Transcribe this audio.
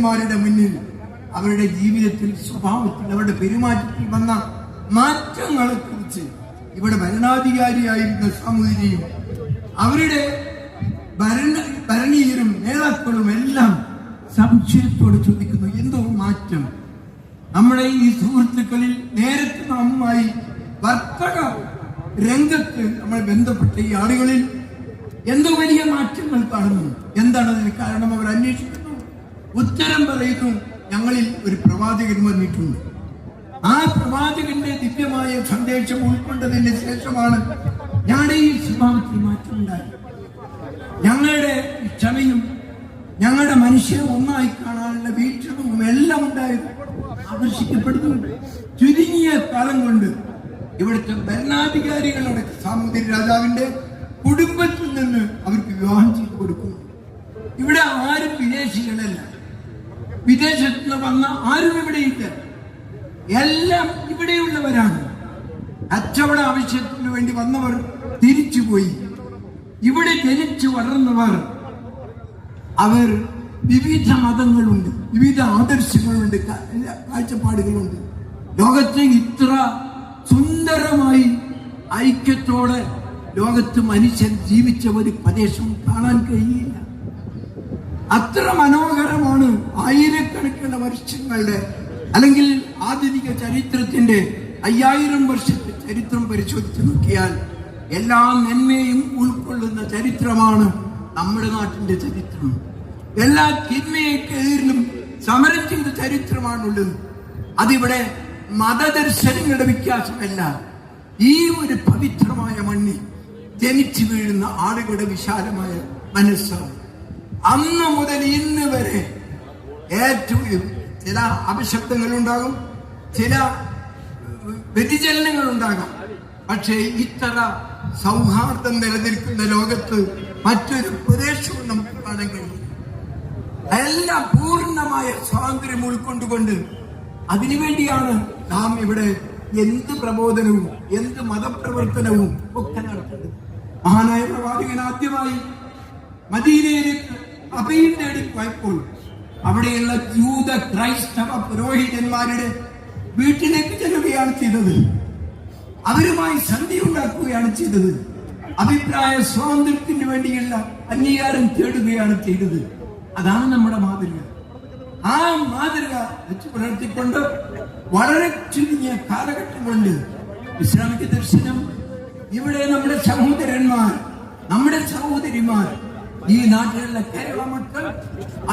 പുരോഹിതന്മാരുടെ മുന്നിൽ അവരുടെ ജീവിതത്തിൽ, സ്വഭാവത്തിൽ, അവരുടെ പെരുമാറ്റത്തിൽ വന്ന മാറ്റങ്ങളെ കുറിച്ച് ഇവിടെ ഭരണാധികാരിയായിരുന്ന സാമൂതിരിയും അവരുടെ ഭരണീയരും നേതാക്കളും എല്ലാം സംശയത്തോട് ചോദിക്കുന്നു, എന്തോ മാറ്റം. നമ്മുടെ ഈ സുഹൃത്തുക്കളിൽ നേരത്തെ നാമുമായി വർത്തക രംഗത്ത് നമ്മൾ ബന്ധപ്പെട്ട ഈ ആളുകളിൽ എന്തോ വലിയ മാറ്റങ്ങൾ കാണുന്നു. എന്താണ് അതിന് കാരണം? അവർ അന്വേഷിക്കുന്നു, ഉത്തരം പറയുന്നു, ഞങ്ങളിൽ ഒരു പ്രവാചകൻ വന്നിട്ടുണ്ട്. ആ പ്രവാചകന്റെ ദിവ്യമായ സന്ദേശം ഉൾക്കൊണ്ടതിന് ശേഷമാണ് ഞങ്ങളുടെ ഈ സ്വഭാവത്തിൽ മാറ്റമുണ്ടായി. ഞങ്ങളുടെ ക്ഷമയും ഞങ്ങളുടെ മനുഷ്യരെ ഒന്നായി കാണാനുള്ള വീക്ഷണവും എല്ലാം ഉണ്ടായത് ആകർഷിക്കപ്പെടുന്നുണ്ട്. ചുരുങ്ങിയ കാലം കൊണ്ട് ഇവിടുത്തെ ഭരണാധികാരികളുടെ സാമൂതിരി രാജാവിന്റെ കുടുംബത്തിൽ നിന്ന് അവർക്ക് വിവാഹം ചെയ്തു കൊടുക്കുന്നു. ഇവിടെ ആരും വിദേശികളല്ല, വിദേശത്ത് നിന്ന് വന്ന ആരും ഇവിടെയില്ല, എല്ലാം ഇവിടെയുള്ളവരാണ്. കച്ചവട ആവശ്യത്തിന് വേണ്ടി വന്നവർ തിരിച്ചുപോയി. ഇവിടെ ജനിച്ചു വളർന്നവർ, അവർ വിവിധ മതങ്ങളുണ്ട്, വിവിധ ആദർശങ്ങളുണ്ട്, കാഴ്ചപ്പാടുകളുണ്ട്. ലോകത്തെ ഇത്ര സുന്ദരമായി ഐക്യത്തോടെ ലോകത്ത് മനുഷ്യൻ ജീവിച്ച ഒരു പ്രദേശം കാണാൻ കഴിയില്ല. അത്ര മനോഹരമാണ്. ആയിരക്കണക്കിന് വർഷങ്ങളുടെ അല്ലെങ്കിൽ ആധുനിക ചരിത്രത്തിന്റെ 5000 വർഷത്തെ ചരിത്രം പരിശോധിച്ച് നോക്കിയാൽ എല്ലാ നന്മയും ഉൾക്കൊള്ളുന്ന ചരിത്രമാണ് നമ്മുടെ നാട്ടിന്റെ ചരിത്രം. എല്ലാ തിന്മയെക്കെതിരിലും സമരം ചെയ്ത ചരിത്രമാണുള്ളത്. അതിവിടെ മതദർശനങ്ങളുടെ വ്യത്യാസമല്ല, ഈ ഒരു പവിത്രമായ മണ്ണിൽ ജനിച്ചു വീഴുന്ന ആളുകളുടെ വിശാലമായ മനസ്സാണ്. അന്ന് മുതൽ ഇന്ന് വരെ ഏറ്റവും ചില അപശബ്ദങ്ങൾ ഉണ്ടാകും, ചില വ്യതിചലനങ്ങൾ ഉണ്ടാകാം. പക്ഷേ ഇത്ര സൗഹാർദ്ദം നിലനിൽക്കുന്ന ലോകത്ത് മറ്റൊരു പ്രദേശവും നമുക്ക് കാണാൻ കഴിയും. എല്ലാം പൂർണ്ണമായ സ്വാതന്ത്ര്യം ഉൾക്കൊണ്ടുകൊണ്ട് അതിനുവേണ്ടിയാണ് നാം ഇവിടെ എന്ത് പ്രബോധനവും എന്ത് മതപ്രവർത്തനവും ഒക്കെ നടത്തുന്നത്. മഹാനായ പ്രവാചകൻ ആദ്യമായി മദീനയിലേക്ക് അഭയം തേടി പോയപ്പോൾ അവിടെയുള്ള ജൂത ക്രൈസ്തവ പുരോഹിതന്മാരുടെ വീട്ടിലേക്ക് ചെല്ലുകയാണ് ചെയ്തത്. അവരുമായി സന്ധി ഉണ്ടാക്കുകയാണ് ചെയ്തത്. അഭിപ്രായ സ്വാതന്ത്ര്യത്തിന് വേണ്ടിയുള്ള അംഗീകാരം തേടുകയാണ് ചെയ്തത്. അതാണ് നമ്മുടെ മാതൃക. ആ മാതൃക വെച്ച് പുലർത്തിക്കൊണ്ട് വളരെ ചുരുങ്ങിയ കാലഘട്ടം കൊണ്ട് ഇസ്ലാമിക ദർശനം ഇവിടെ നമ്മുടെ സഹോദരന്മാർ, നമ്മുടെ സഹോദരിമാർ, ഈ നാട്ടിലുള്ള കേരള മക്കൾ